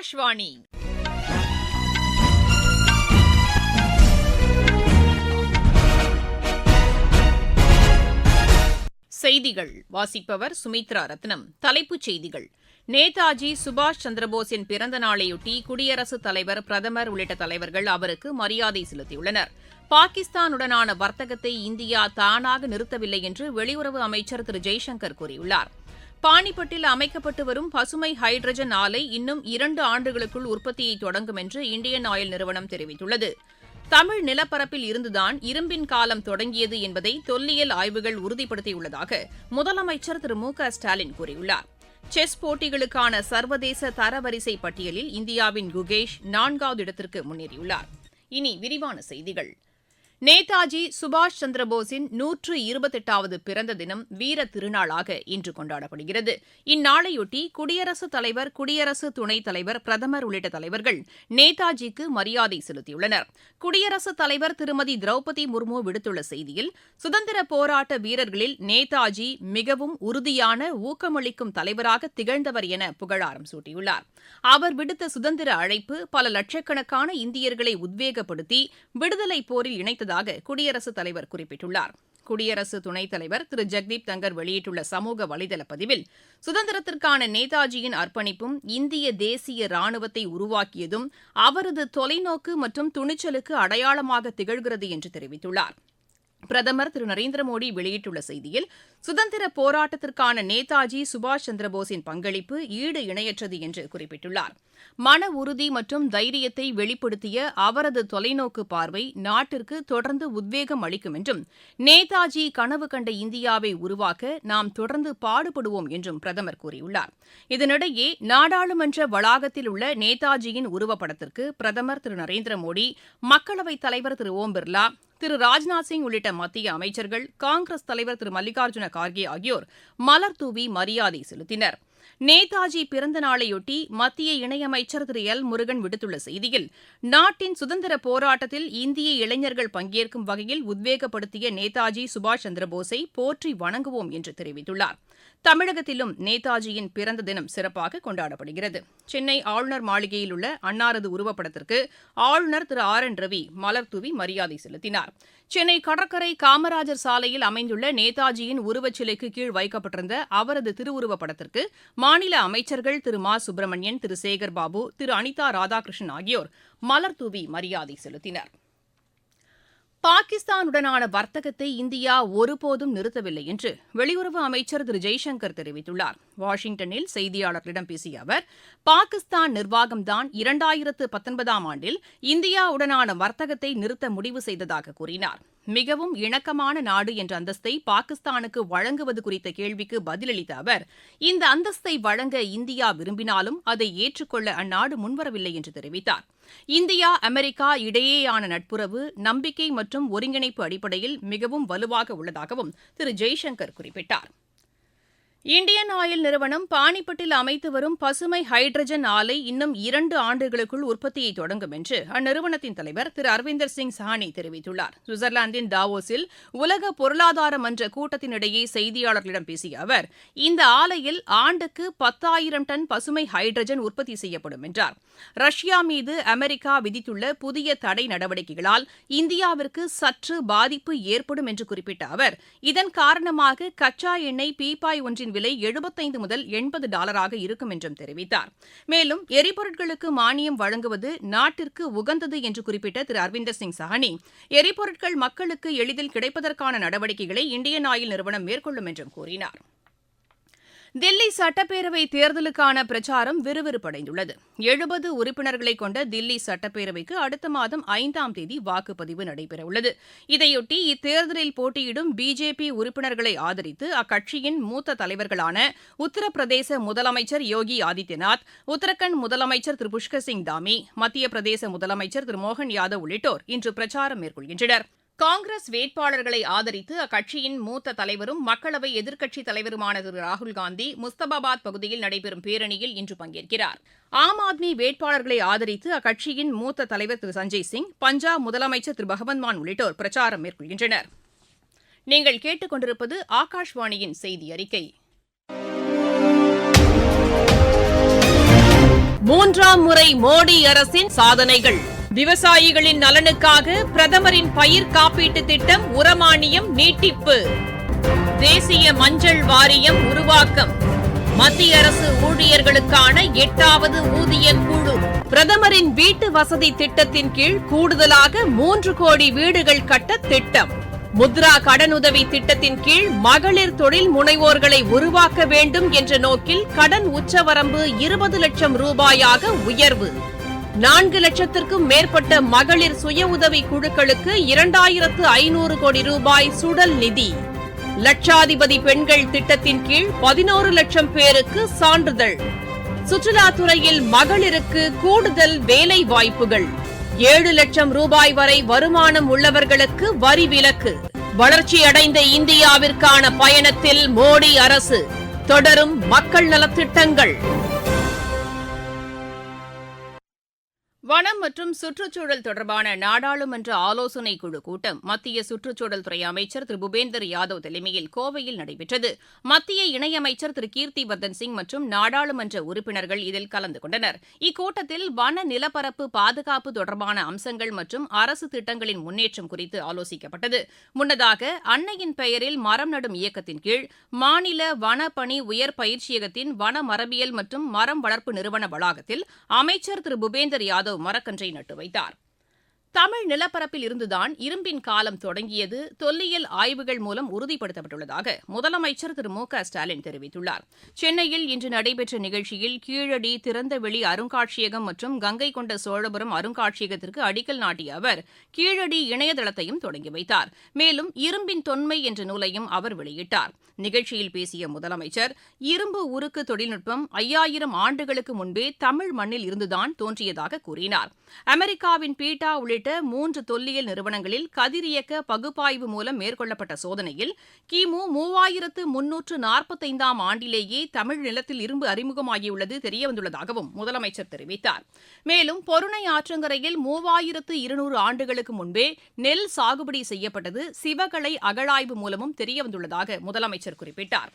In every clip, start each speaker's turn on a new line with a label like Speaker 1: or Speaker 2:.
Speaker 1: ஆகாஷ்வாணி. செய்திகள் வாசிப்பவர் சுமித்ரா ரத்னம். தலைப்புச் செய்திகள்: நேதாஜி சுபாஷ் சந்திரபோஸின் பிறந்த நாளையொட்டி குடியரசுத் தலைவர், பிரதமர் உள்ளிட்ட தலைவர்கள் அவருக்கு மரியாதை செலுத்தியுள்ளனர். பாகிஸ்தானுடனான வர்த்தகத்தை இந்தியா தானாக நிறுத்தவில்லை என்று வெளியுறவு அமைச்சர் திரு ஜெய்சங்கர் கூறியுள்ளார். பானிபட்டில் அமைக்கப்பட்டு வரும் பசுமை ஹைட்ரஜன் ஆலை இன்னும் 2 ஆண்டுகளுக்குள் உற்பத்தியை தொடங்கும் என்று இந்தியன் ஆயில் நிறுவனம் தெரிவித்துள்ளது. தமிழ் நிலப்பரப்பில் இருந்துதான் இரும்பின் காலம் தொடங்கியது என்பதை தொல்லியல் ஆய்வுகள் உறுதிப்படுத்தியுள்ளதாக முதலமைச்சர் திரு மு.க.ஸ்டாலின் கூறியுள்ளார். செஸ் போட்டிகளுக்கான சர்வதேச தரவரிசை பட்டியலில் இந்தியாவின் குகேஷ் 4வது இடத்திற்கு முன்னேறியுள்ளார். இனி விரிவான செய்திகள். நேதாஜி சுபாஷ் சந்திரபோஸின் 128வது பிறந்த தினம் வீர திருநாளாக இன்று கொண்டாடப்படுகிறது. இந்நாளையொட்டி குடியரசுத் தலைவர், குடியரசு துணைத் தலைவர், பிரதமர் உள்ளிட்ட தலைவர்கள் நேதாஜிக்கு மரியாதை செலுத்தியுள்ளனர். குடியரசுத் தலைவர் திருமதி திரௌபதி முர்மு விடுத்துள்ள செய்தியில், சுதந்திர போராட்ட வீரர்களில் நேதாஜி மிகவும் உறுதியான, ஊக்கமளிக்கும் தலைவராக திகழ்ந்தவர் என புகழாரம் சூட்டியுள்ளார். அவர் விடுத்த சுதந்திர அழைப்பு பல லட்சக்கணக்கான இந்தியர்களை உத்வேகப்படுத்தி விடுதலை போரில் இணைத்ததாக குடியரசுத் தலைவர் குறிப்பிட்டுள்ளார். குடியரசு துணைத் தலைவர் திரு ஜெக்தீப் தங்கர் வெளியிட்டுள்ள சமூக வலைதள பதிவில், சுதந்திரத்திற்கான நேதாஜியின் அர்ப்பணிப்பும், இந்திய தேசிய ராணுவத்தை உருவாக்கியதும் அவரது தொலைநோக்கு மற்றும் துணிச்சலுக்கு அடையாளமாக திகழ்கிறது என்று தெரிவித்துள்ளார். பிரதமர் திரு நரேந்திர மோடி வெளியிட்டுள்ள செய்தியில், சுதந்திர போராட்டத்திற்கான நேதாஜி சுபாஷ் சந்திரபோஸின் பங்களிப்பு ஈடு இணையற்றது என்று குறிப்பிட்டுள்ளார். மன உறுதி மற்றும் தைரியத்தை வெளிப்படுத்திய அவரது தொலைநோக்கு பார்வை நாட்டிற்கு தொடர்ந்து உத்வேகம் அளிக்கும் என்றும், நேதாஜி கனவு கண்ட இந்தியாவை உருவாக்க நாம் தொடர்ந்து பாடுபடுவோம் என்றும் பிரதமர் கூறியுள்ளார். இதனிடையே நாடாளுமன்ற வளாகத்தில் உள்ள நேதாஜியின் உருவப்படத்திற்கு பிரதமர் திரு நரேந்திர மோடி, மக்களவைத் தலைவர் திரு ஓம் பிர்லா, திரு ராஜ்நாத் சிங் உள்ளிட்ட மத்திய அமைச்சர்கள், காங்கிரஸ் தலைவர் திரு மல்லிகார்ஜுன கார்கே ஆகியோர் மலர்தூவி மரியாதை செலுத்தினர். நேதாஜி பிறந்த நாளையொட்டி மத்திய இணையமைச்சர் திரு எல் முருகன் விடுத்துள்ள செய்தியில், நாட்டின் சுதந்திர போராட்டத்தில் இந்திய இளைஞர்கள் பங்கேற்கும் வகையில் உத்வேகப்படுத்திய நேதாஜி சுபாஷ் சந்திரபோஸை போற்றி வணங்குவோம் என்று தெரிவித்துள்ளார். தமிழகத்திலும் நேதாஜியின் பிறந்த தினம் சிறப்பாக கொண்டாடப்படுகிறது. சென்னை ஆளுநர் மாளிகையில் உள்ள அன்னாரது உருவப்படத்திற்கு ஆளுநர் திரு ஆர் என் ரவி மலர்தூவி மரியாதை செலுத்தினார். சென்னை கடற்கரை காமராஜர் சாலையில் அமைந்துள்ள நேதாஜியின் உருவச்சிலைக்கு கீழ் வைக்கப்பட்டிருந்த அவரது திருவுருவப் படத்திற்கு மாநில அமைச்சர்கள் திரு மா சுப்பிரமணியன், திரு சேகர் பாபு, திரு அனிதா ராதாகிருஷ்ணன் ஆகியோர் மலர்தூவி மரியாதை செலுத்தினர். பாகிஸ்தானுடனான வர்த்தகத்தை இந்தியா ஒருபோதும் நிறுத்தவில்லை என்று வெளியுறவு அமைச்சர் திரு ஜெய்சங்கர் தெரிவித்துள்ளார். வாஷிங்டனில் செய்தியாளர்களிடம் பேசிய அவர், பாகிஸ்தான் நிர்வாகம்தான் 2019ஆம் ஆண்டில் இந்தியாவுடனான வர்த்தகத்தை நிறுத்த முடிவு செய்ததாக கூறினார். மிகவும் இணக்கமான நாடு என்ற அந்தஸ்தை பாகிஸ்தானுக்கு வழங்குவது குறித்த கேள்விக்கு பதிலளித்த அவர், இந்த அந்தஸ்தை வழங்க இந்தியா விரும்பினாலும் அதை ஏற்றுக்கொள்ள அந்நாடு முன்வரவில்லை என்று தெரிவித்தார். இந்தியா, அமெரிக்கா இடையேயான நட்புறவு, நம்பிக்கை மற்றும் ஒருங்கிணைப்பு அடிப்படையில் மிகவும் வலுவாக உள்ளதாகவும் திரு ஜெய்சங்கர் குறிப்பிட்டார். இந்தியன் ஆயில் நிறுவனம் பானிபட்டில் அமைத்து வரும் பசுமை ஹைட்ரஜன் ஆலை இன்னும் 2 ஆண்டுகளுக்குள் உற்பத்தியை தொடங்கும் என்று அந்நிறுவனத்தின் தலைவர் திரு அரவிந்தர் சிங் சாஹ்னி தெரிவித்துள்ளார். சுவிட்சர்லாந்தின் டாவோஸில் உலக பொருளாதார மன்ற கூட்டத்தினிடையே செய்தியாளர்களிடம் பேசிய அவர், இந்த ஆலையில் ஆண்டுக்கு 10,000 டன் பசுமை ஹைட்ரஜன் உற்பத்தி செய்யப்படும் என்றார். ரஷ்யா மீது அமெரிக்கா விதித்துள்ள புதிய தடை நடவடிக்கைகளால் இந்தியாவிற்கு சற்று பாதிப்பு ஏற்படும் என்று குறிப்பிட்ட அவர், இதன் காரணமாக கச்சா எண்ணெய் பீப்பாய் ஒன்றின் விலை $75 முதல் $80 இருக்கும் என்றும் தெரிவித்தார். மேலும் எரிபொருட்களுக்கு மானியம் வழங்குவது நாட்டிற்கு உகந்தது என்று குறிப்பிட்ட திரு அரவிந்தர் சிங் சாஹ்னி, எரிபொருட்கள் மக்களுக்கு எளிதில் கிடைப்பதற்கான நடவடிக்கைகளை இந்தியன் ஆயில் நிறுவனம் மேற்கொள்ளும் என்றும் கூறினார். தில்லி சட்டப்பேரவை தேர்தலுக்கான பிரச்சாரம் விறுவிறுப்படைந்துள்ளது. 70 உறுப்பினர்களை கொண்ட தில்லி சட்டப்பேரவைக்கு அடுத்த மாதம் 5ஆம் தேதி வாக்குப்பதிவு நடைபெறவுள்ளது. இதையொட்டி இத்தேர்தலில் போட்டியிடும் பிஜேபி உறுப்பினர்களை ஆதரித்து அக்கட்சியின் மூத்த தலைவர்களான உத்தரப்பிரதேச முதலமைச்சர் யோகி ஆதித்யநாத், உத்தரகண்ட் முதலமைச்சர் திரு புஷ்கர் சிங் தாமி, மத்திய பிரதேச முதலமைச்சர் திரு மோகன் யாதவ் உள்ளிட்டோர் இன்று பிரச்சாரம் மேற்கொள்கின்றனர். காங்கிரஸ் வேட்பாளர்களை ஆதரித்து அக்கட்சியின் மூத்த தலைவரும் மக்களவை எதிர்க்கட்சித் தலைவருமான திரு ராகுல்காந்தி முஸ்தபாபாத் பகுதியில் நடைபெறும் பேரணியில் இன்று பங்கேற்கிறார். ஆம் ஆத்மி வேட்பாளர்களை ஆதரித்து அக்கட்சியின் மூத்த தலைவர் திரு சஞ்சய் சிங், பஞ்சாப் முதலமைச்சர் திரு பகவந்த் மான் உள்ளிட்டோர் பிரச்சாரம் மேற்கொள்கின்றனர். நீங்கள் கேட்டுக் கொண்டிருப்பது ஆகாஷ்வாணியின் செய்தி அறிக்கை. மூன்றாம் முறை மோடி அரசின் சாதனைகள். விவசாயிகளின் நலனுக்காக பிரதமரின் பயிர் காப்பீட்டு திட்டம் உரமானியம் நீட்டிப்பு. தேசிய மஞ்சள் வாரியம் உருவாக்கம். மத்திய அரசு ஊழியர்களுக்கான 8வது ஊதிய குழு. பிரதமரின் வீட்டு வசதி திட்டத்தின் கீழ் கூடுதலாக 3 கோடி வீடுகள் கட்ட திட்டம். முத்ரா கடனுதவி திட்டத்தின் கீழ் மகளிர் தொழில் முனைவோர்களை உருவாக்க வேண்டும் என்ற நோக்கில் கடன் உச்சவரம்பு 20 லட்சம் ரூபாயாக உயர்வு. 4 லட்சத்திற்கும் மேற்பட்ட மகளிர் சுய உதவி குழுக்களுக்கு 2500 கோடி ரூபாய் சுடல் நிதி. லட்சாதிபதி பெண்கள் திட்டத்தின் கீழ் 11 லட்சம் பேருக்கு சான்றிதழ். சுற்றுலாத்துறையில் மகளிருக்கு கூடுதல் வேலை வாய்ப்புகள். 7 லட்சம் ரூபாய் வரை வருமானம் உள்ளவர்களுக்கு வரி விலக்கு. வளர்ச்சியடைந்த இந்தியாவிற்கான பயணத்தில் மோடி அரசு. தொடரும் மக்கள் நலத்திட்டங்கள். வனம் மற்றும் சுற்றுச்சூழல் தொடர்பான நாடாளுமன்ற ஆலோசனைக் குழு கூட்டம் மத்திய சுற்றுச்சூழல் துறை அமைச்சர் திரு பூபேந்தர் யாதவ் தலைமையில் கோவையில் நடைபெற்றது. மத்திய இணையமைச்சர் திரு கீர்த்திவர்தன் சிங் மற்றும் நாடாளுமன்ற உறுப்பினர்கள் இதில் கலந்து கொண்டனர். இக்கூட்டத்தில் வன நிலப்பரப்பு பாதுகாப்பு தொடர்பான அம்சங்கள் மற்றும் அரசு திட்டங்களின் முன்னேற்றம் குறித்து ஆலோசிக்கப்பட்டது. முன்னதாக அன்னையின் பெயரில் மரம் நடும் இயக்கத்தின் கீழ் மாநில வனப்பணி உயர் பயிற்சியகத்தின் வன மரபியல் மற்றும் மரம் வளர்ப்பு நிறுவன வளாகத்தில் அமைச்சர் திரு பூபேந்தர் யாதவ் மரக்கன்றை நட்டு வைத்தார். தமிழ் நிலப்பரப்பில் இருந்துதான் இரும்பின் காலம் தொடங்கியது தொல்லியல் ஆய்வுகள் மூலம் உறுதிப்படுத்தப்பட்டுள்ளதாக முதலமைச்சர் திரு மு.க.ஸ்டாலின் தெரிவித்துள்ளார். சென்னையில் இன்று நடைபெற்ற நிகழ்ச்சியில் கீழடி திறந்தவெளி அருங்காட்சியகம் மற்றும் கங்கை கொண்ட சோழபுரம் அருங்காட்சியகத்திற்கு அடிக்கல் நாட்டிய அவர் கீழடி இணையதளத்தையும் தொடங்கி வைத்தார். மேலும் இரும்பின் தொன்மை என்ற நூலையும் அவர் வெளியிட்டார். நிகழ்ச்சியில் பேசிய முதலமைச்சர் இரும்பு உருக்கு தொழில்நுட்பம் 5000 ஆண்டுகளுக்கு முன்பே தமிழ் மண்ணில் இருந்துதான் தோன்றியதாக கூறினார். அமெரிக்காவின் பீட்டா உள்ளிட்ட 3 தொல்லியல் நிறுவனங்களில் கதிரியக்க பகுப்பாய்வு மூலம் மேற்கொள்ளப்பட்ட சோதனையில் கிமு 3345 ஆண்டிலேயே தமிழ் நிலத்தில் இரும்பு அறிமுகமாகியுள்ளது தெரியவந்துள்ளதாகவும் முதலமைச்சர் தெரிவித்தார். மேலும் பொருணை ஆற்றங்கரையில் 3200 ஆண்டுகளுக்கு முன்பே நெல் சாகுபடி செய்யப்பட்டது சிவகளை அகழாய்வு மூலமும் தெரியவந்துள்ளதாக முதலமைச்சர் குறிப்பிட்டார்.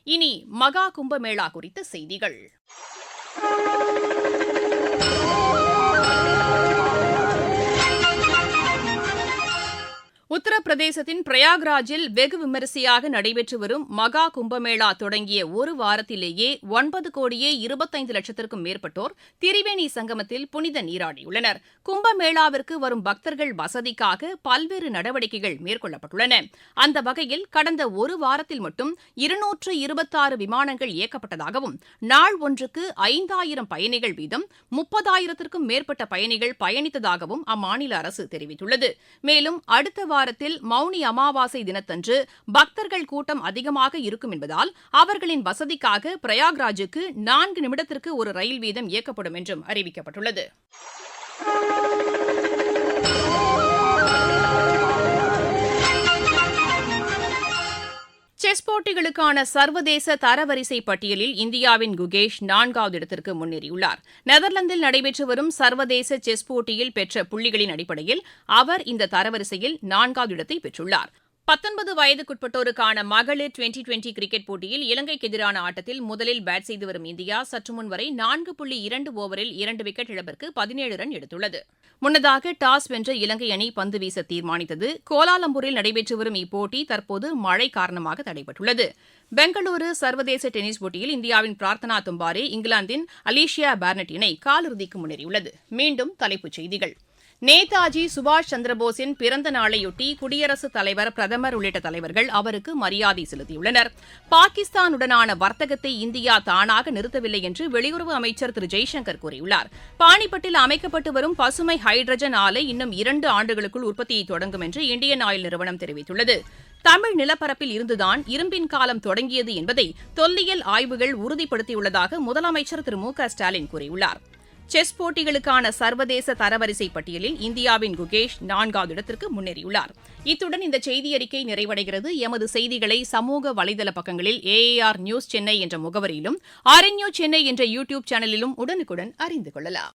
Speaker 1: இனி மகா கும்பமேளா குறித்த செய்திகள். உத்தரப்பிரதேசத்தின் பிரயாக்ராஜில் வெகு விமரிசையாக நடைபெற்று வரும் மகா கும்பமேளா தொடங்கிய ஒரு வாரத்திலேயே 9,25,00,000க்கும் மேற்பட்டோர் திரிவேணி சங்கமத்தில் புனித நீராடியுள்ளனர். கும்பமேளாவிற்கு வரும் பக்தர்கள் வசதிக்காக பல்வேறு நடவடிக்கைகள் மேற்கொள்ளப்பட்டுள்ளன. அந்த வகையில் கடந்த ஒரு வாரத்தில் மட்டும் 226 விமானங்கள் இயக்கப்பட்டதாகவும் நாள் ஒன்றுக்கு 5000 பயணிகள் வீதம் 30,000க்கும் மேற்பட்ட பயணிகள் பயணித்ததாகவும் அம்மாநில அரசு தெரிவித்துள்ளது. மேலும் அடுத்த வாரத்தில் மௌனி அமாவாசை தினத்தன்று பக்தர்கள் கூட்டம் அதிகமாக இருக்கும் என்பதால் அவர்களின் வசதிக்காக பிரயாக்ராஜுக்கு 4 நிமிடத்திற்கு ஒரு ரயில் வீதம் இயக்கப்படும் என்றும் அறிவிக்கப்பட்டுள்ளது. செஸ் போட்டிகளுக்கான சர்வதேச தரவரிசை பட்டியலில் இந்தியாவின் குகேஷ் 4வது இடத்திற்கு முன்னேறியுள்ளார். நெதர்லாந்தில் நடைபெற்று வரும் சர்வதேச செஸ் போட்டியில் பெற்ற புள்ளிகளின் அடிப்படையில் அவர் இந்த தரவரிசையில் 4வது இடத்தை பெற்றுள்ளார். 19 வயதுக்குட்பட்டோருக்கான மகளிர் டுவெண்டி கிரிக்கெட் போட்டியில் இலங்கைக்கு எதிரான ஆட்டத்தில் முதலில் பேட் செய்து வரும் இந்தியா சற்று முன் வரை 4.2 ஓவரில் 2 விக்கெட் இழப்பிற்கு 17 ரன் எடுத்துள்ளது. முன்னதாக டாஸ் வென்ற இலங்கை அணி பந்து வீச தீர்மானித்தது. கோலாலம்பூரில் நடைபெற்று வரும் இப்போட்டி தற்போது மழை காரணமாக தடைபட்டுள்ளது. பெங்களூரு சர்வதேச டென்னிஸ் போட்டியில் இந்தியாவின் பிரார்த்தனா தும்பாரே இங்கிலாந்தின் அலிஷியா பார்னட் இணை காலிறுதிக்கு முன்னேறியுள்ளது. மீண்டும் தலைப்புச் செய்திகள். நேதாஜி சுபாஷ் சந்திரபோஸின் பிறந்த நாளையொட்டி குடியரசுத் தலைவர், பிரதமர் உள்ளிட்ட தலைவர்கள் அவருக்கு மரியாதை செலுத்தியுள்ளனர். பாகிஸ்தானுடனான வர்த்தகத்தை இந்தியா தானாக நிறுத்தவில்லை என்று வெளியுறவு அமைச்சர் திரு ஜெய்சங்கர் கூறியுள்ளார். பானிபட்டில் அமைக்கப்பட்டு வரும் பசுமை ஹைட்ரஜன் ஆலை இன்னும் 2 ஆண்டுகளுக்குள் உற்பத்தியை தொடங்கும் என்று இந்தியன் ஆயில் நிறுவனம் தெரிவித்துள்ளது. தமிழ் நிலப்பரப்பில் இருந்துதான் இரும்பின் காலம் தொடங்கியது என்பதை தொல்லியல் ஆய்வுகள் உறுதிப்படுத்தியுள்ளதாக முதலமைச்சர் திரு மு.க.ஸ்டாலின் கூறியுள்ளார். செஸ் போட்டிகளுக்கான சர்வதேச தரவரிசை பட்டியலில் இந்தியாவின் குகேஷ் 4வது இடத்திற்கு முன்னேறியுள்ளார். இத்துடன் இந்த செய்தியறிக்கை நிறைவடைகிறது. எமது செய்திகளை சமூக வலைதள பக்கங்களில் AAR நியூஸ் சென்னை என்ற முகவரியிலும் RNU சென்னை என்ற யூடியூப் சேனலிலும் உடனுக்குடன் அறிந்து கொள்ளலாம்.